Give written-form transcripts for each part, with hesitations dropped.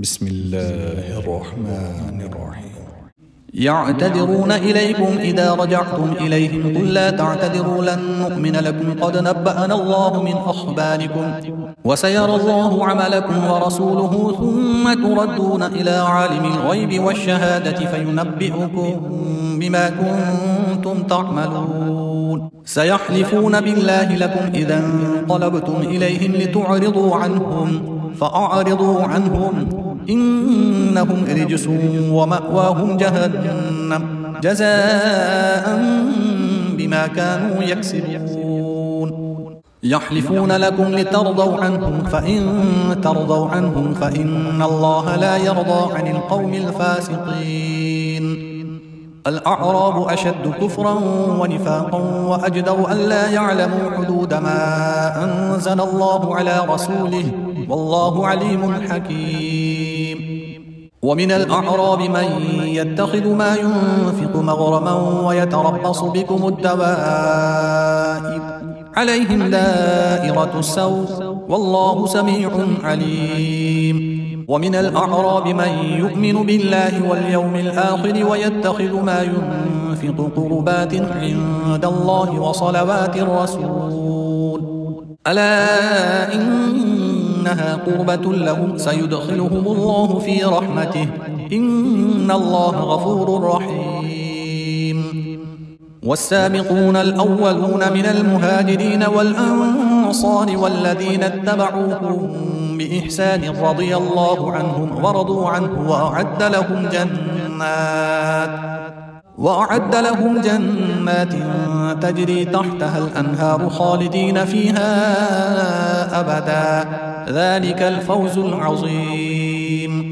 بسم الله الرحمن الرحيم. يعتذرون إليكم إذا رجعتم إليهم قل لا تعتذروا لن نؤمن لكم قد نبأنا الله من أخباركم وسيرى الله عملكم ورسوله ثم تردون إلى عالم الغيب والشهادة فينبئكم بما كنتم تعملون. سيحلفون بالله لكم إذا انقلبتم إليهم لتعرضوا عنهم فأعرضوا عنهم إنهم رجس ومأواهم جهنم جزاء بما كانوا يكسبون. يحلفون لكم لترضوا عنهم فإن ترضوا عنهم فإن الله لا يرضى عن القوم الفاسقين. الأعراب أشد كفرا ونفاقا وأجدر ألا يعلموا حدود ما أنزل الله على رسوله والله عليم حكيم. ومن الأعراب من يتخذ ما ينفق مغرما ويتربص بكم الدوائر عليهم دائرة السوء والله سميع عليم. ومن الأعراب من يؤمن بالله واليوم الآخر ويتخذ ما ينفق قربات عند الله وصلوات الرسول ألا إنها قربة لهم سيدخلهم الله في رحمته إن الله غفور رحيم. والسابقون الأولون من المهاجرين والأنصار والذين اتبعوهم بإحسان رضي الله عنهم ورضوا عنه وأعد لهم جنات تجري تحتها الأنهار خالدين فيها أبدا ذلك الفوز العظيم.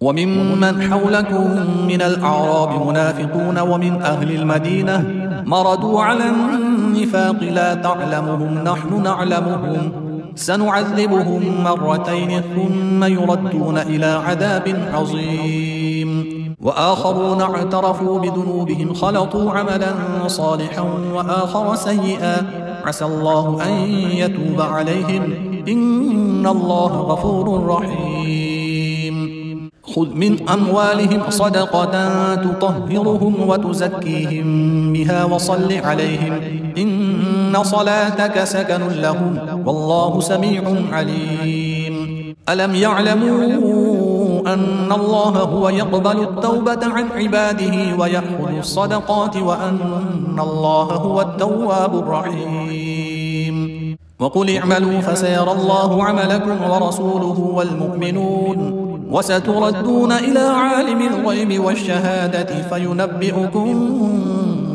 وممن حولكم من الأعراب منافقون ومن أهل المدينة مردوا على النفاق لا تعلمهم نحن نعلمهم سنعذبهم مرتين ثم يردون إلى عذاب عظيم. وآخرون اعترفوا بذنوبهم خلطوا عملا صالحا وآخر سيئا عسى الله أن يتوب عليهم إن الله غفور رحيم. خذ من أموالهم صدقة تطهرهم وتزكيهم بها وصل عليهم إن صلاتك سكن لهم والله سميع عليم. ألم يعلموا أن الله هو يقبل التوبة عن عباده ويأخذ الصدقات وأن الله هو التواب الرحيم. وقل اعملوا فسيرى الله عملكم ورسوله والمؤمنون وستردون إلى عالم الغيب والشهادة فينبئكم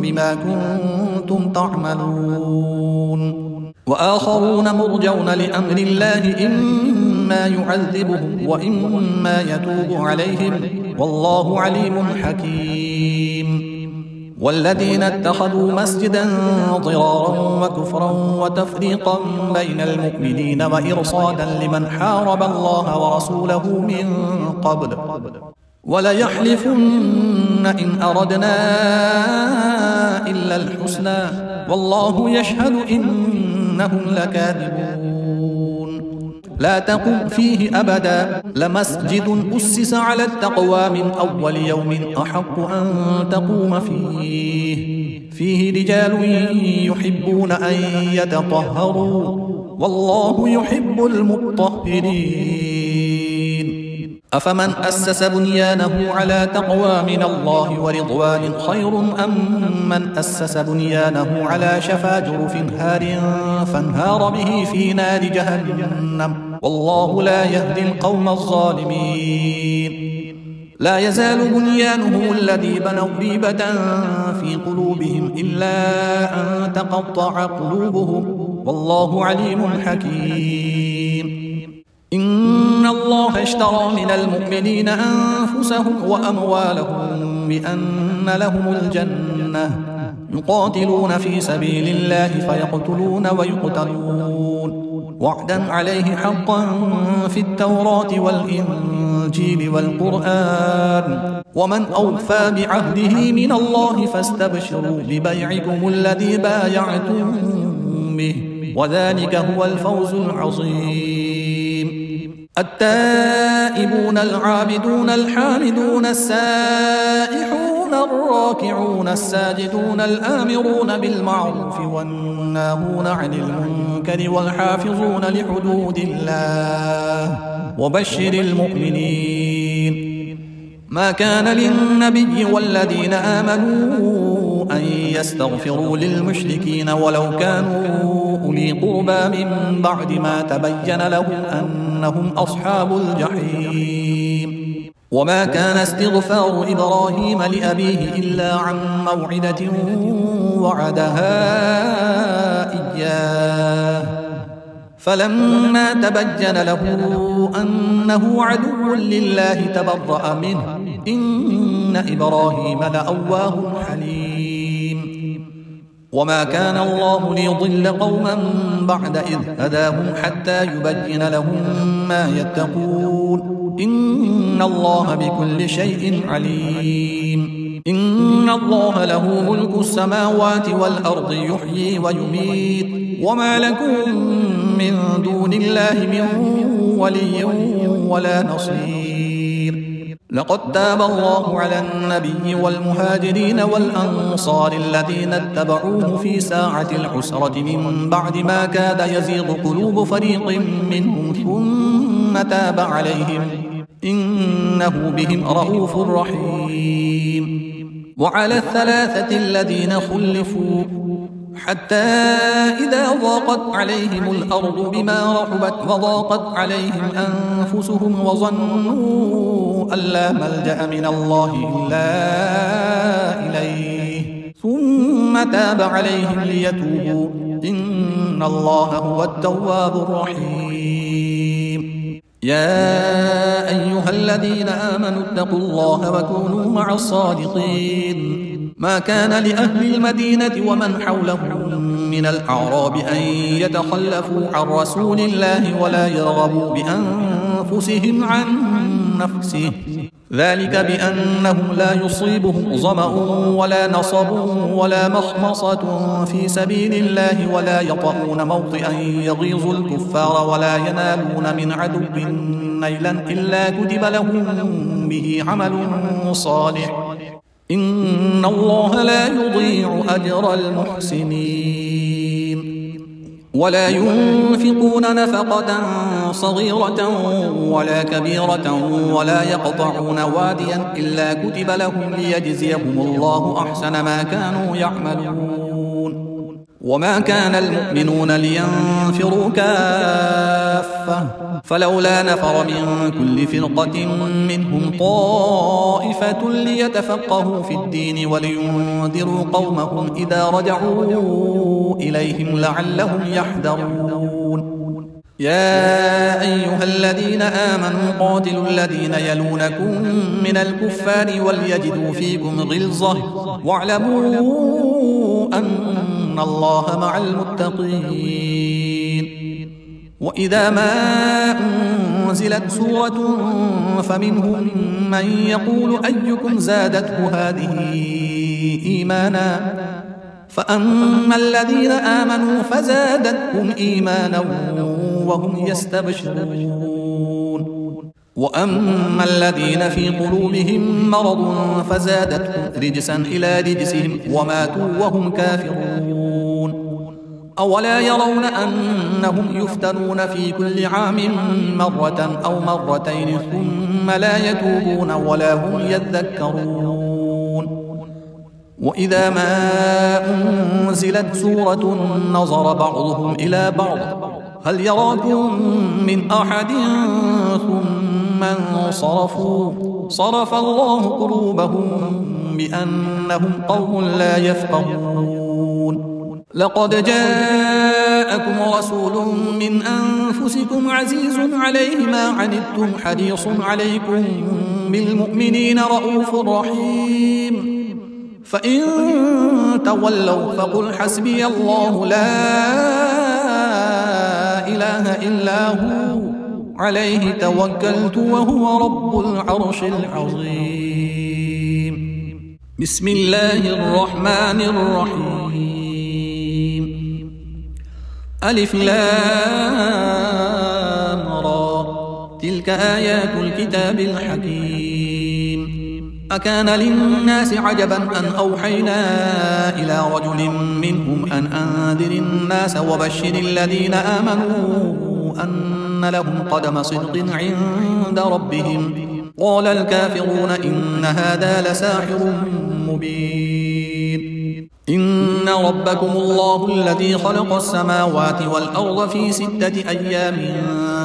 بما كنتم تعملون. وآخرون مرجون لأمر الله إما يعذبهم وإما يتوب عليهم والله عليم حكيم. والذين اتخذوا مسجدا ضرارا وكفرا وتفريقا بين المؤمنين وإرصادا لمن حارب الله ورسوله من قبل وليحلفن إن أردنا إلا الحسنى والله يشهد إنهم لكاذبون. لا تقم فيه أبدا لمسجد أسس على التقوى من أول يوم أحق أن تقوم فيه رجال يحبون أن يتطهروا والله يحب المطهرين. أفمن أسس بنيانه على تقوى من الله ورضوان خير أم من أسس بنيانه على شفا جرف هار فانهار به في نار جهنم والله لا يهدي القوم الظالمين. لا يزال بنيانهم الذي بنوا ريبة في قلوبهم إلا أن تقطع قلوبهم والله عليم حكيم. إن الله اشترى من المؤمنين أنفسهم وأموالهم بأن لهم الجنة يقاتلون في سبيل الله فيقتلون ويقتلون وعدا عليه حقا في التوراة والإنجيل والقرآن ومن أوفى بعهده من الله فاستبشروا ببيعكم الذي بايعتم به وذلك هو الفوز العظيم. التائبون العابدون الحامدون السائحون الراكعون الساجدون الآمرون بالمعروف والناهون عن المنكر والحافظون لحدود الله وبشر المؤمنين. ما كان للنبي والذين آمنوا أن يستغفروا للمشركين ولو كانوا أولي قربى من بعد ما تبين لهم أنهم أصحاب الجحيم. وما كان استغفار إبراهيم لأبيه إلا عن موعدة وعدها إياه فلما تبين له أنه عدو لله تبرأ منه إن إبراهيم لأواه حليم. وما كان الله ليضل قوما بعد إذ هداهم حتى يبين لهم ما يتقون إن الله بكل شيء عليم. إن الله له ملك السماوات والأرض يحيي ويميت وما لكم من دون الله من ولي ولا نصير. لقد تاب الله على النبي والمهاجرين والأنصار الذين اتبعوه في ساعة العسرة من بعد ما كاد يزيغ قلوب فريق منهم ثم تاب عليهم إنه بهم رؤوف رحيم. وعلى الثلاثة الذين خلفوا حتى إذا ضاقت عليهم الأرض بما رحبت وضاقت عليهم أنفسهم وظنوا أن لا ملجأ من الله إلا إليه ثم تاب عليهم ليتوبوا إن الله هو التواب الرحيم. يا أيها الذين آمنوا اتقوا الله وكونوا مع الصادقين. ما كان لأهل المدينة ومن حولهم من الأعراب أن يتخلفوا عن رسول الله ولا يرغبوا بأنفسهم عن نفسه ذلك بأنهم لا يصيبهم ظمأ ولا نصب ولا مخمصة في سبيل الله ولا يطؤون موطئا يغيظ الكفار ولا ينالون من عدو نيلا إلا كتب لهم به عمل صالح إن الله لا يضيع أجر المحسنين. ولا ينفقون نفقة صغيرة ولا كبيرة ولا يقطعون واديا إلا كتب لهم ليجزيهم الله أحسن ما كانوا يعملون. وما كان المؤمنون لينفروا كافة فلولا نفر من كل فرقة منهم طائفة ليتفقهوا في الدين ولينذروا قومهم إذا رجعوا إليهم لعلهم يحذرون. يا أيها الذين آمنوا قاتلوا الذين يلونكم من الكفار وليجدوا فيكم غلظة واعلموا أن الله مع المتقين. وإذا ما أنزلت سورة فمنهم من يقول أيكم زادته هذه إيمانا فأما الذين آمنوا فزادتهم إيمانا وهم يستبشرون وأما الذين في قلوبهم مرض فزادتهم رجسا إلى رجسهم وماتوا وهم كافرون. أولا يرون أنهم يفتنون في كل عام مرة أو مرتين ثم لا يتوبون ولا هم يذكرون. وإذا ما أنزلت سورة نظر بعضهم إلى بعض هل يراكم من أحد ثم انصرفوا صرف الله قلوبهم بأنهم قوم لا يفقهون. لقد جاءكم رسول من أنفسكم عزيز عليه ما عنتم حريص عليكم بالمؤمنين رؤوف رحيم. فإن تولوا فقل حسبي الله لا إله إلا هو عليه توكلت وهو رب العرش العظيم. بسم الله الرحمن الرحيم. ألف لام را تلك آيات الكتاب الحكيم. أكان للناس عجبا أن أوحينا إلى رجل منهم أن أنذر الناس وبشر الذين آمنوا أن لهم قدم صدق عند ربهم. قال الكافرون إن هذا لساحر مبين. إن ربكم الله الذي خلق السماوات والأرض في 6 أيام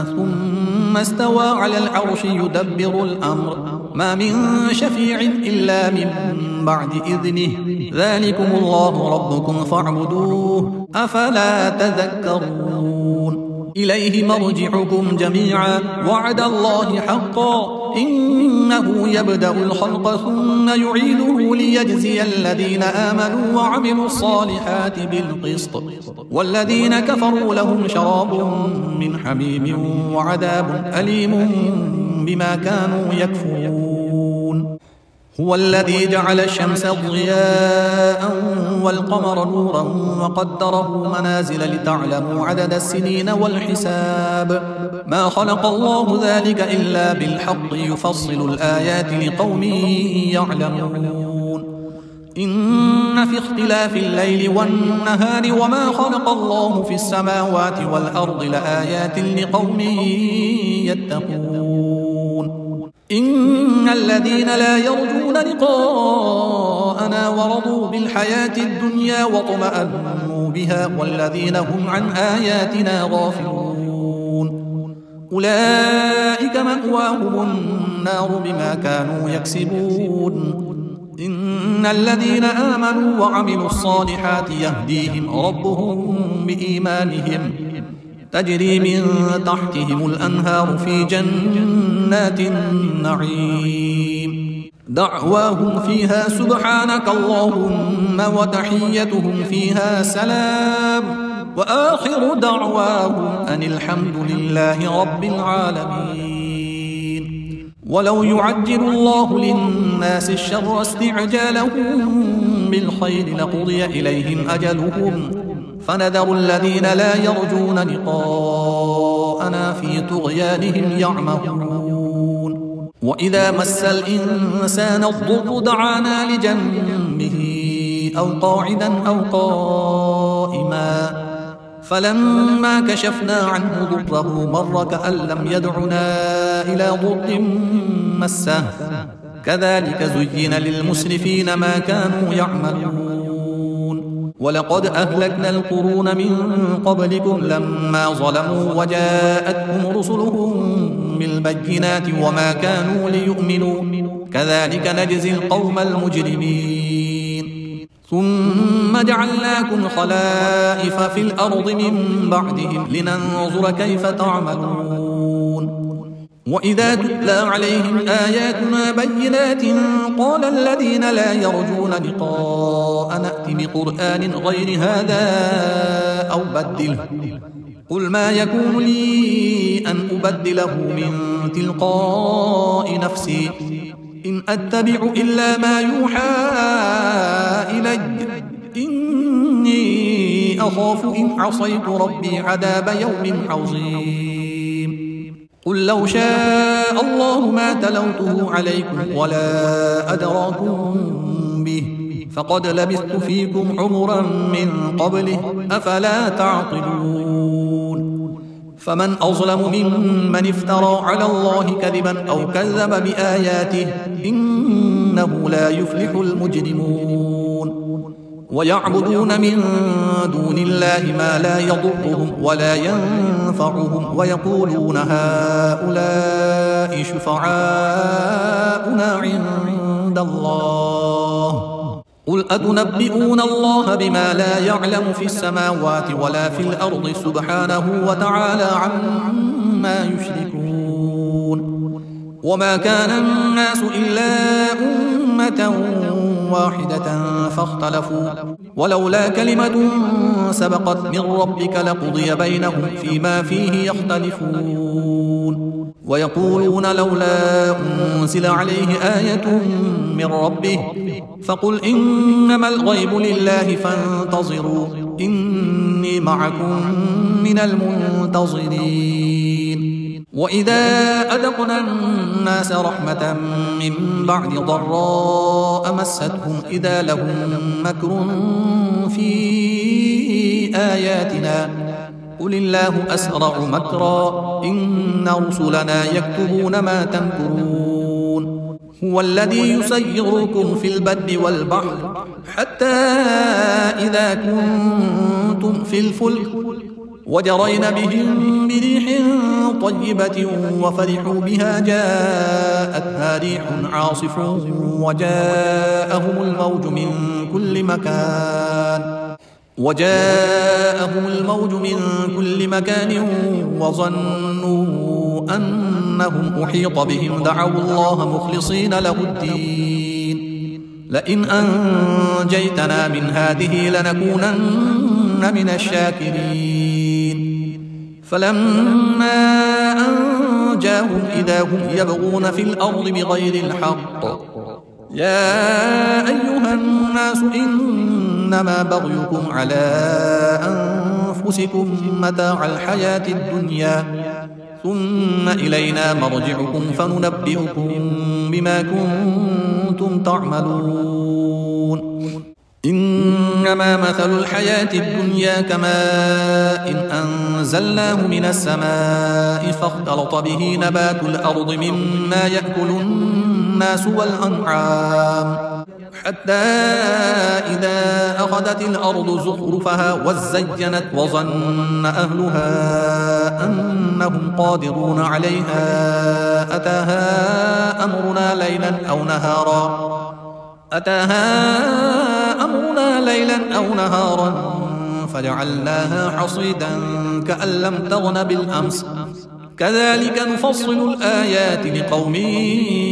ثم استوى على العرش يدبر الأمر ما من شفيع إلا من بعد إذنه ذلكم الله ربكم فاعبدوه أفلا تذكرون. إليه مرجعكم جميعا وعد الله حقا إنه يبدأ الخلق ثم يعيده ليجزي الذين آمنوا وعملوا الصالحات بالقسط والذين كفروا لهم شراب من حميم وعذاب أليم بما كانوا يكفرون. هو الذي جعل الشمس ضياء والقمر نورا وقدره منازل لتعلموا عدد السنين والحساب ما خلق الله ذلك إلا بالحق يفصل الآيات لقوم يعلمون. إن في اختلاف الليل والنهار وما خلق الله في السماوات والأرض لآيات لقوم يتقون. إن الذين لا يرجون لقاءنا ورضوا بالحياة الدنيا واطمأنوا بها والذين هم عن آياتنا غافلون أولئك مأواهم النار بما كانوا يكسبون. إن الذين آمنوا وعملوا الصالحات يهديهم ربهم بإيمانهم تجري من تحتهم الأنهار في جنات النعيم دعواهم فيها سبحانك اللهم وتحيتهم فيها سلام وآخر دعواهم أن الحمد لله رب العالمين. ولو يعجل الله للناس الشر استعجالهم بالخير لقضي إليهم أجلهم فنذر الذين لا يرجون لقاءنا في طغيانهم يعمهون. وإذا مس الإنسان الضر دعانا لجنبه أو قاعدا أو قائما فلما كشفنا عنه ضره مر كأن لم يدعنا إلى ضر مسه كذلك زين للمسرفين ما كانوا يعملون. ولقد أهلكنا القرون من قبلكم لما ظلموا وجاءتهم رسلهم بالبينات وما كانوا ليؤمنوا كذلك نجزي القوم المجرمين. ثم جعلناكم خلائف في الأرض من بعدهم لننظر كيف تعملون. وإذا تتلى عليهم آياتنا بينات قال الذين لا يرجون لقاء نأت بقرآن غير هذا أو بدله قل ما يكون لي أن أبدله من تلقاء نفسي إن أتبع إلا ما يوحى إلي إني أخاف إن عصيت ربي عذاب يوم عظيم. قل لو شاء الله ما تلوته عليكم ولا أدراكم به فقد لبثت فيكم عمرا من قبله أفلا تعقلون. فمن أظلم ممن افترى على الله كذبا أو كذب بآياته إنه لا يفلح المجرمون. ويعبدون من دون الله ما لا يضرهم ولا ينفعهم ويقولون هؤلاء شفعاؤنا عند الله قل أتنبئون الله بما لا يعلم في السماوات ولا في الأرض سبحانه وتعالى عما يشركون. وما كان الناس إلا أمة واحدة فاختلفوا ولولا كلمة سبقت من ربك لقضي بينهم فيما فيه يختلفون. ويقولون لولا أنزل عليه آية من ربه فقل إنما الغيب لله فانتظروا إني معكم من المنتظرين. وإذا أذقنا الناس رحمة من بعد ضراء مستهم إذا لهم مكر في آياتنا قل الله أسرع مكرا إن رسلنا يكتبون ما تمكرون هو الذي يسيركم في البر والبحر حتى إذا كنتم في الفلك وجرين بهم بريح طيبة وفرحوا بها جاءتها ريح عاصف وجاءهم الموج من كل مكان وظنوا أنهم أحيط بهم دعوا الله مخلصين له الدين لئن أنجيتنا من هذه لنكونن من الشاكرين فلما أنجاهم إذا هم يبغون في الأرض بغير الحق يا أيها الناس إنما بغيكم على أنفسكم متاع الحياة الدنيا ثم إلينا مرجعكم فننبئكم بما كنتم تعملون إنما مثل الحياة الدنيا كماء أنزلناه من السماء فاختلط به نبات الأرض مما يأكل الناس والأنعام حتى إذا أخذت الأرض زخرفها وزينت وظن أهلها أنهم قادرون عليها أتاها أمرنا ليلا أو نهارا فجعلناها حصيدا كأن لم تغن بالأمس كذلك نفصل الآيات لقوم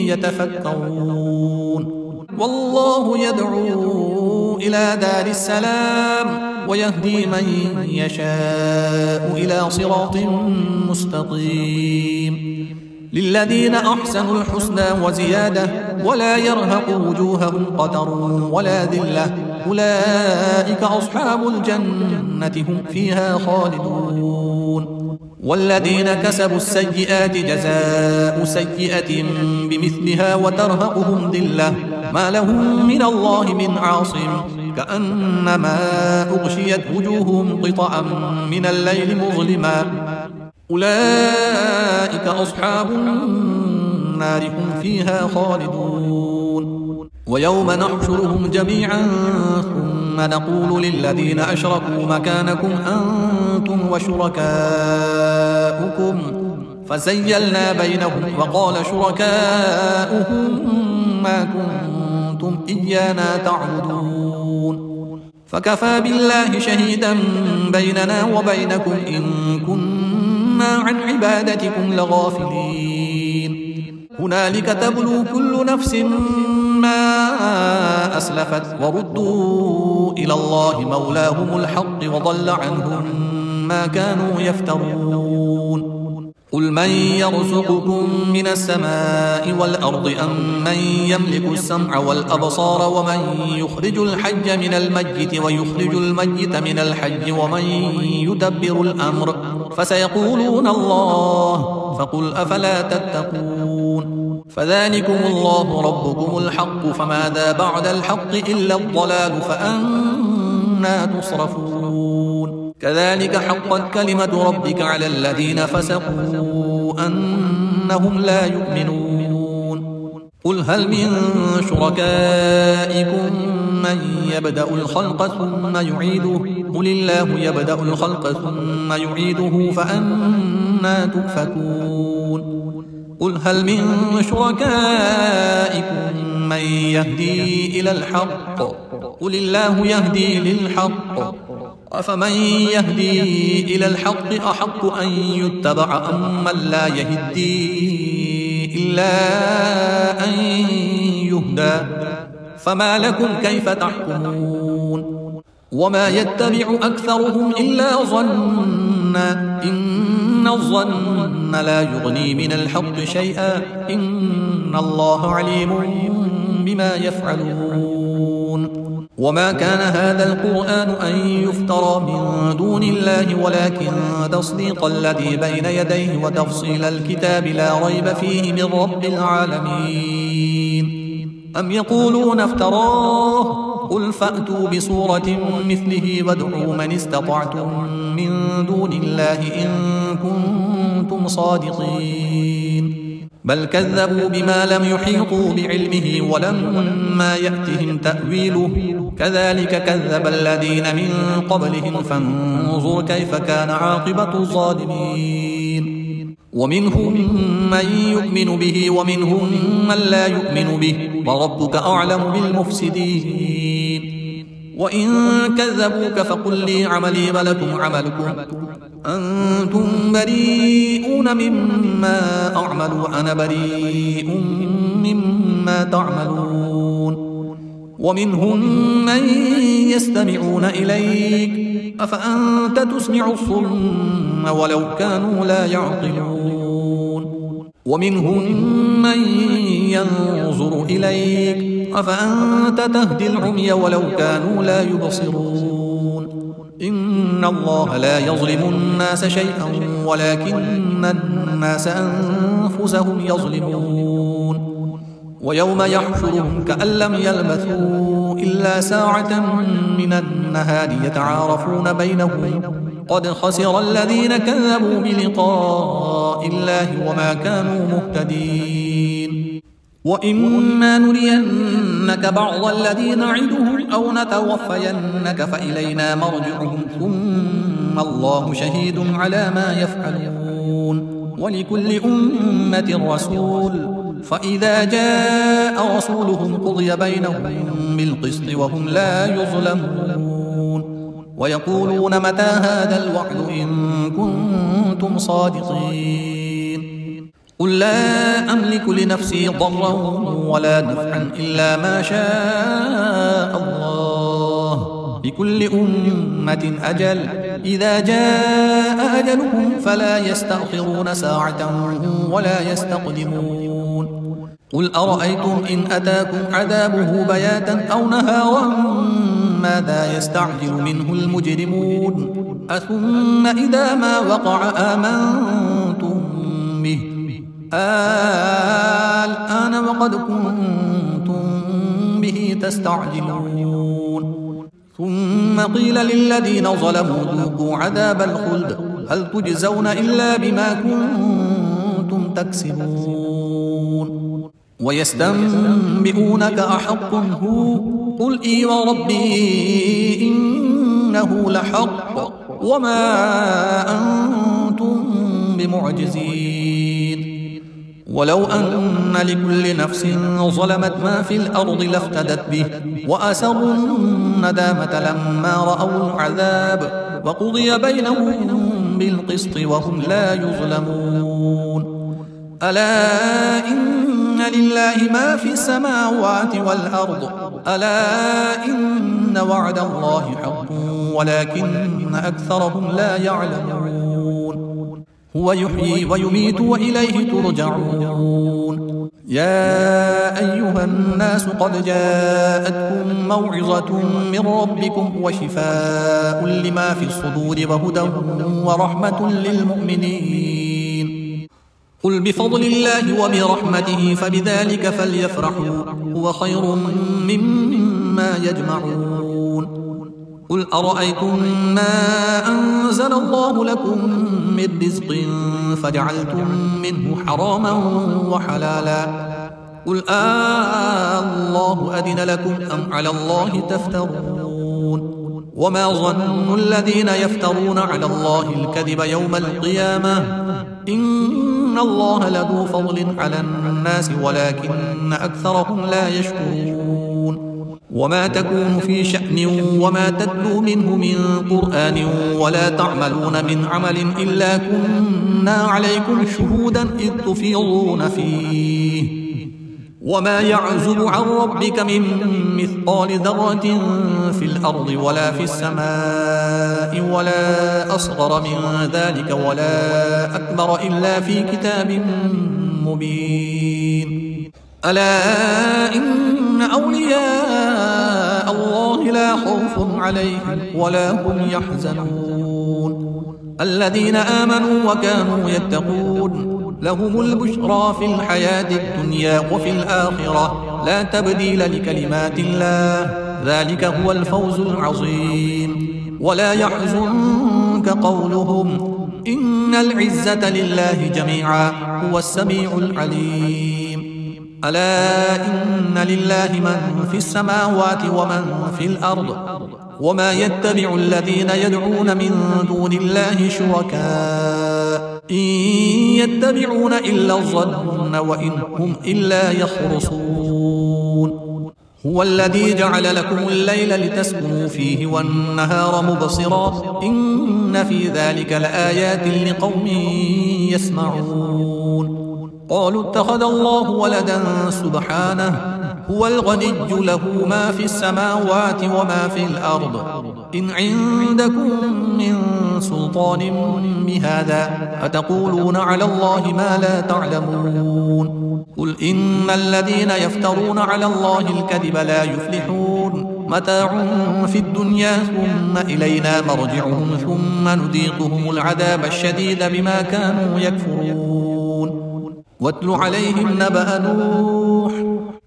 يتفكرون والله يدعو إلى دار السلام ويهدي من يشاء إلى صراط مستقيم للذين أحسنوا الحسنى وزيادة ولا يرهق وجوههم قتر ولا ذلة أولئك أصحاب الجنة هم فيها خالدون والذين كسبوا السيئات جزاء سيئة بمثلها وترهقهم ذلة ما لهم من الله من عاصم كأنما أغشيت وجوههم قطعا من الليل مظلما أولئك أصحاب النار هم فيها خالدون ويوم نحشرهم جميعا ثم نقول للذين أشركوا مكانكم أنتم وشركاؤكم فزيلنا بينهم وقال شركاؤهم ما كنتم إيانا تعبدون فكفى بالله شهيدا بيننا وبينكم إن كنا عن عبادتكم لغافلين هنالك تبلو كل نفس ما أسلفت وردوا إلى الله مولاهم الحق وضل عنهم ما كانوا يفترون قل من يرزقكم من السماء والأرض أم من يملك السمع والأبصار ومن يخرج الحي من الميت ويخرج الميت من الحي ومن يدبر الأمر فسيقولون الله فقل أفلا تتقون فذلكم الله ربكم الحق فماذا بعد الحق إلا الضلال فأنا تصرفون كذلك حقت كلمة ربك على الذين فسقوا أنهم لا يؤمنون قل هل من شركائكم من يبدأ الخلق ثم يعيده قل الله يبدأ الخلق ثم يعيده فأنا تؤفكون قل هل من شركائكم من يهدي إلى الحق قل الله يهدي للحق أفمن يهدي إلى الحق أحق أن يتبع أم من لا يهدي إلا أن يهدى فما لكم كيف تحكمون وما يتبع أكثرهم إلا ظنا إن الظن لا يغني من الحق شيئا إن الله عليم بما يفعلون وما كان هذا القرآن أن يفترى من دون الله ولكن تصديق الذي بين يديه وتفصيل الكتاب لا ريب فيه من رب العالمين. أم يقولون افتراه قل فأتوا بسورة مثله وادعوا من استطعتم من دون الله إن كنتم صادقين. بل كذبوا بما لم يحيطوا بعلمه ولما يأتهم تأويله كذلك كذب الذين من قبلهم فانظر كيف كان عاقبة الظالمين. ومنهم من يؤمن به ومنهم من لا يؤمن به وربك أعلم بالمفسدين. وإن كذبوك فقل لي عملي ولكم عملكم أنتم بريئون مما أعمل وأنا بريء مما تعملون. ومنهم من يستمعون إليك أفأنت تسمع الصم ولو كانوا لا يعقلون. ومنهم من ينظر إليك أفأنت تهدي العمي ولو كانوا لا يبصرون. إن الله لا يظلم الناس شيئا ولكن الناس أنفسهم يظلمون. ويوم يحشرهم كأن لم يلبثوا إلا ساعة من النهار يتعارفون بينهم قد خسر الذين كذبوا بلقاء الله وما كانوا مهتدين. وإما نرينك بعض الذي نعدهم أو نتوفينك فإلينا مرجعهم ثم الله شهيد على ما يفعلون. ولكل أمة رسول فإذا جاء رسولهم قضي بينهم بالقسط وهم لا يظلمون. ويقولون متى هذا الوعد إن كنتم صادقين. قل لا أملك لنفسي ضرا ولا نفعا إلا ما شاء الله لكل أمة أجل إذا جاء أجلهم فلا يستأخرون ساعة ولا يستقدمون. قل أرأيتم إن أتاكم عذابه بياتا أو نهارا ماذا يستعجل منه المجرمون أثم إذا ما وقع آمنتم به الآن وقد كنتم به تستعجلون. ثم قيل للذين ظلموا ذوقوا عذاب الخلد هل تجزون إلا بما كنتم تكسبون. ويستنبئونك أحق هو قل إي وربي إنه لحق وما أنتم بمعجزين. ولو أن لكل نفس ظلمت ما في الأرض لافتدت به وأسروا الندامة لما رأوا العذاب وقضي بينهم بالقسط وهم لا يظلمون. ألا إن لله ما في السماوات والأرض ألا إن وعد الله حق ولكن أكثرهم لا يعلمون. هو يحيي ويميت وإليه ترجعون. يا أيها الناس قد جاءتكم موعظة من ربكم وشفاء لما في الصدور وهدى ورحمة للمؤمنين. قل بفضل الله وبرحمته فبذلك فليفرحوا هو خير مما يجمعون. قل أرأيتم ما أنزل الله لكم من رزق فجعلتم منه حراما وحلالا قل الله أذن لكم أم على الله تفترون. وما ظن الذين يفترون على الله الكذب يوم القيامة إن الله لذو فضل على الناس ولكن أكثرهم لا يشكرون. وما تكون في شأن وما تتلو منه من قرآن ولا تعملون من عمل إلا كنا عليكم شهودا إذ تفيضون فيه وما يعزب عن ربك من مثقال ذرة في الأرض ولا في السماء ولا أصغر من ذلك ولا أكبر إلا في كتاب مبين. ألا إن أولياء الله لا خوف عليهم ولا هم يحزنون الذين آمنوا وكانوا يتقون لهم البشرى في الحياة الدنيا وفي الآخرة لا تبديل لكلمات الله ذلك هو الفوز العظيم ولا يحزنك قولهم إن العزة لله جميعا هو السميع العليم ألا إن لله من في السماوات ومن في الأرض وما يتبع الذين يدعون من دون الله شركاء إن يتبعون إلا الظن وإن هم إلا يخرصون هو الذي جعل لكم الليل لتسكنوا فيه والنهار مبصرا إن في ذلك لآيات لقوم يسمعون قالوا اتخذ الله ولدا سبحانه هو الغني له ما في السماوات وما في الأرض إن عندكم من سلطان بهذا أتقولون على الله ما لا تعلمون قل إن الذين يفترون على الله الكذب لا يفلحون متاع في الدنيا ثم إلينا مرجعهم ثم نذيقهم العذاب الشديد بما كانوا يكفرون واتل عليهم نبأ نوح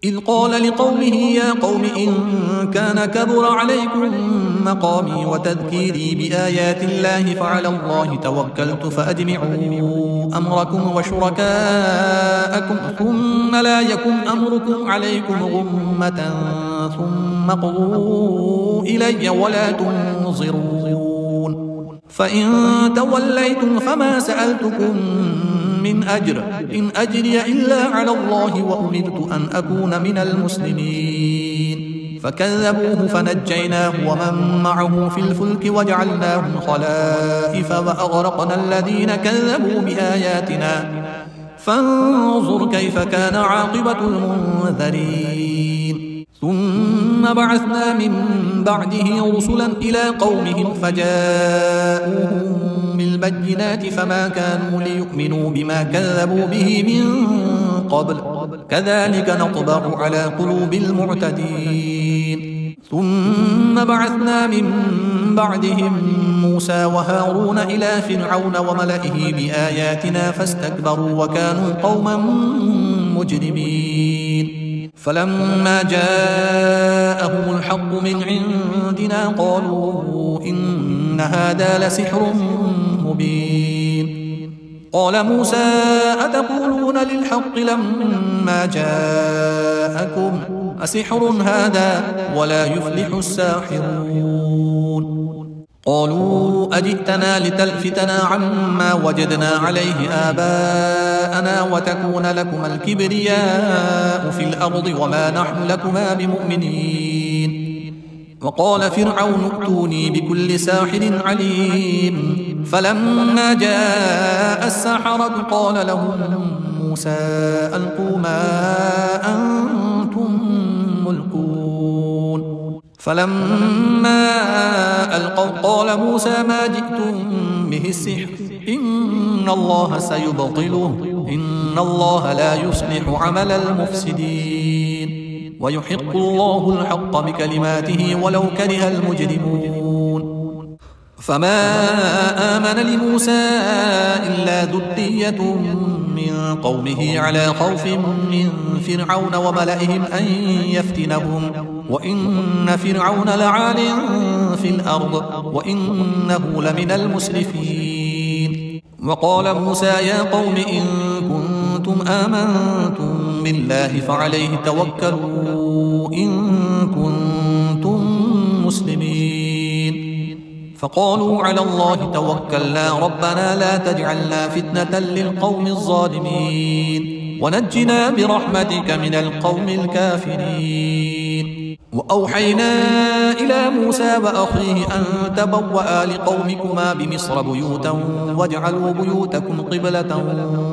إذ قال لقومه يا قوم إن كان كبر عليكم مقامي وتذكيري بآيات الله فعلى الله توكلت فأجمعوا أمركم وشركاءكم ثم لا يكن أمركم عليكم غمة ثم اقضوا إلي ولا تنظرون فإن توليتم فما سألتكم من أجر إن أجري إلا على الله وأمرت أن أكون من المسلمين فكذبوه فنجيناه ومن معه في الفلك وجعلناهم خلائف وأغرقنا الذين كذبوا بآياتنا فانظر كيف كان عاقبة المنذرين ثم بعثنا من بعده رسلا إلى قومهم فجاءوهم بالبينات فما كانوا ليؤمنوا بما كذبوا به من قبل كذلك نطبع على قلوب المعتدين ثم بعثنا من بعدهم موسى وهارون إلى فرعون وملئه بآياتنا فاستكبروا وكانوا قوما مجرمين فلما جاءهم الحق من عندنا قالوا إن هذا لسحر مبين قال موسى أتقولون للحق لما جاءكم أسحر هذا ولا يفلح الساحرون قالوا أجئتنا لتلفتنا عما وجدنا عليه آباءنا وتكون لكما الكبرياء في الأرض وما نحن لكما بمؤمنين وقال فرعون ائتوني بكل ساحر عليم فلما جاء السحرة قال لهم موسى ألقوا ما أنتم ملقون فلما ألقوا قال موسى ما جئتم به السحر إن الله سيبطله إن الله لا يصلح عمل المفسدين ويحق الله الحق بكلماته ولو كره المجرمون فما آمن لموسى إلا ذرية من قومه على خوف من فرعون وملئهم أن يفتنهم وإن فرعون لعال في الأرض وإنه لمن المسرفين وقال موسى يا قوم إن كنتم آمنتم بالله فعليه توكلوا إن كنتم مسلمين فقالوا على الله توكلنا ربنا لا تجعلنا فتنة للقوم الظالمين ونجنا برحمتك من القوم الكافرين وأوحينا إلى موسى وأخيه أن تبوأ لقومكما بمصر بيوتا واجعلوا بيوتكم قبلة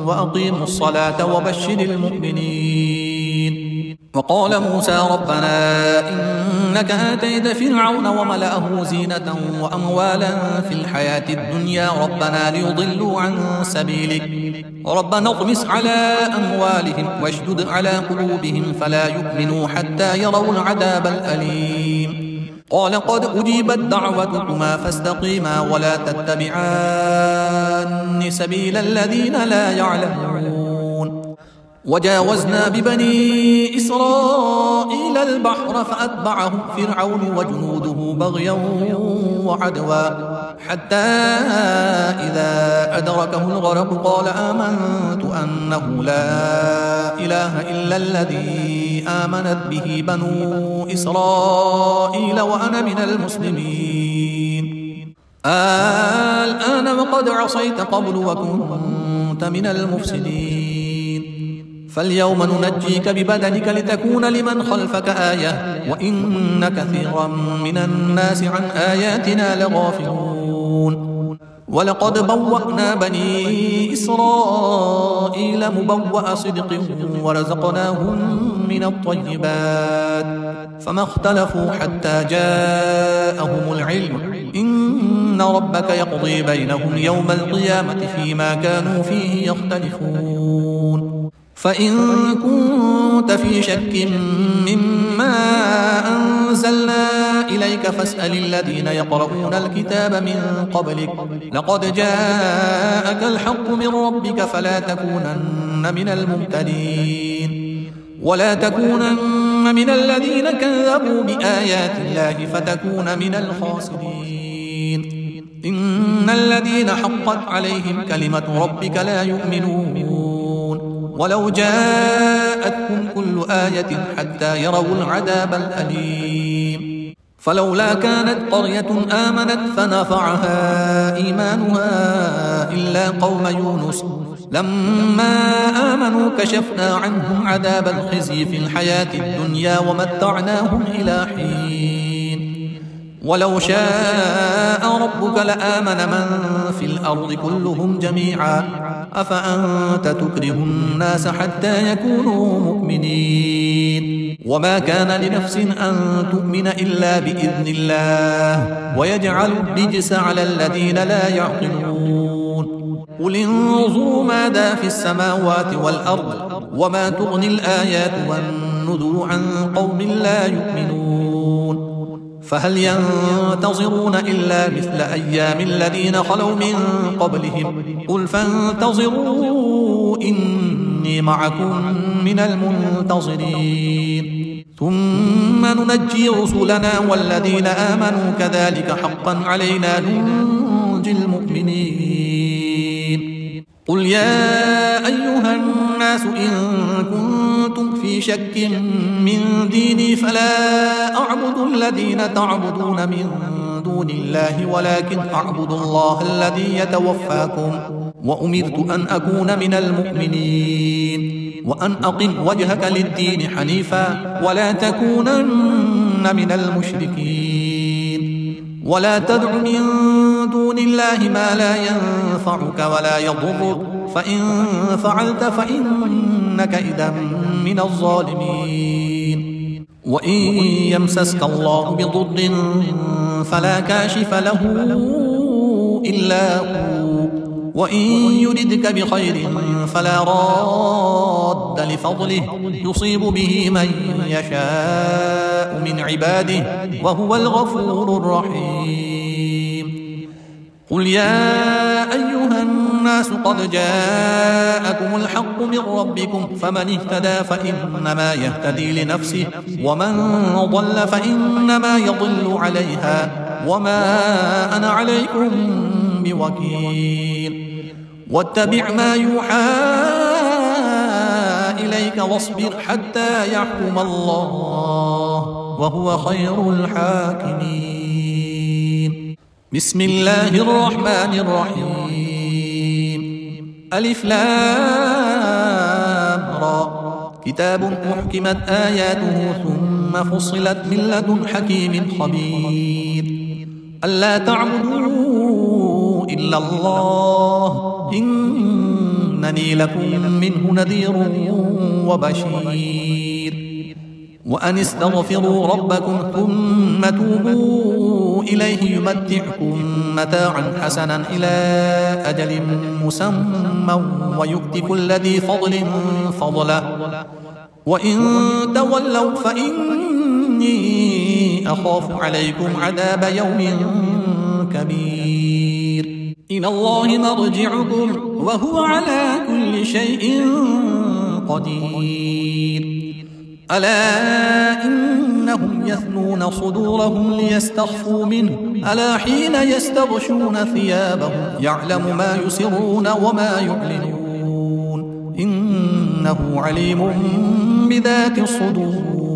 وأقيموا الصلاة وبشر المؤمنين وقال موسى ربنا إنك آتيت فرعون وملأه زينة وأموالا في الحياة الدنيا ربنا ليضلوا عن سبيلك ربنا اطمس على أموالهم واشدد على قلوبهم فلا يؤمنوا حتى يروا العذاب الأليم قال قد أجيبت دعوتكما فاستقيما ولا تتبعان سبيل الذين لا يعلمون وجاوزنا ببني إسرائيل البحر فأتبعهم فرعون وجنوده بغيا وعدوا حتى إذا أدركه الغرق قال آمنت أنه لا إله إلا الذي آمنت به بنو إسرائيل وأنا من المسلمين الآن وقد عصيت قبل وكنت من المفسدين فاليوم ننجيك ببدنك لتكون لمن خلفك آية وإن كثيرا من الناس عن آياتنا لغافلون ولقد بوأنا بني إسرائيل مبوأ صدق ورزقناهم من الطيبات فما اختلفوا حتى جاءهم العلم إن ربك يقضي بينهم يوم القيامة فيما كانوا فيه يختلفون فإن كنت في شك مما أنزلنا إليك فاسأل الذين يقرؤون الكتاب من قبلك لقد جاءك الحق من ربك فلا تكونن من الممتدين ولا تكونن من الذين كذبوا بآيات الله فتكون من الخاسرين إن الذين حقت عليهم كلمة ربك لا يؤمنون ولو جاءتهم كل آية حتى يروا العذاب الأليم فلولا كانت قرية آمنت فنفعها إيمانها إلا قوم يونس لما آمنوا كشفنا عنهم عذاب الخزي في الحياة الدنيا ومتعناهم إلى حين ولو شاء ربك لآمن من في الأرض كلهم جميعا أفأنت تكره الناس حتى يكونوا مؤمنين وما كان لنفس أن تؤمن إلا بإذن الله ويجعل الرجس على الذين لا يعقلون قل انظروا ماذا في السماوات والأرض وما تغني الآيات والنذر عن قوم لا يؤمنون فهل ينتظرون إلا مثل أيام الذين خلوا من قبلهم قل فانتظروا إني معكم من المنتظرين ثم ننجي رسلنا والذين آمنوا كذلك حقا علينا ننجي المؤمنين قل يا أيها الناس إن كنتم في شك من ديني فلا أعبد الذين تعبدون من دون الله ولكن أعبد الله الذي يتوفاكم وأمرت أن أكون من المؤمنين وأن أقم وجهك للدين حنيفا ولا تكونن من المشركين ولا تدع من دون الله ما لا ينفعك ولا يضرك فإن فعلت فإنك إذا من الظالمين وإن يمسسك الله بضر فلا كاشف له إلا هو وإن يردك بخير فلا راد لفضله يصيب به من يشاء من عباده وهو الغفور الرحيم قل يا أيها الناس قد جاءكم الحق من ربكم فمن اهتدى فإنما يهتدي لنفسه ومن ضل فإنما يضل عليها وما أنا عليكم بوكيل واتبع ما يوحى إليك واصبر حتى يحكم الله وهو خير الحاكمين بسم الله الرحمن الرحيم ألف لام را كتاب أحكمت آياته ثم فصلت من لدن حكيم خبير ألا تعبدوا إلا الله إنني لكم منه نذير وبشير وأن استغفروا ربكم ثم توبوا إليه يمتعكم متاعا حسنا إلى أجل مسمى ويؤت كل ذي فضل فضله وإن تولوا فإني أخاف عليكم عذاب يوم كبير إلى الله مرجعكم وهو على كل شيء قدير ألا إنهم يثنون صدورهم ليستخفوا منه ألا حين يستغشون ثيابهم يعلم ما يسرون وما يعلنون إنه عليم بذات الصدور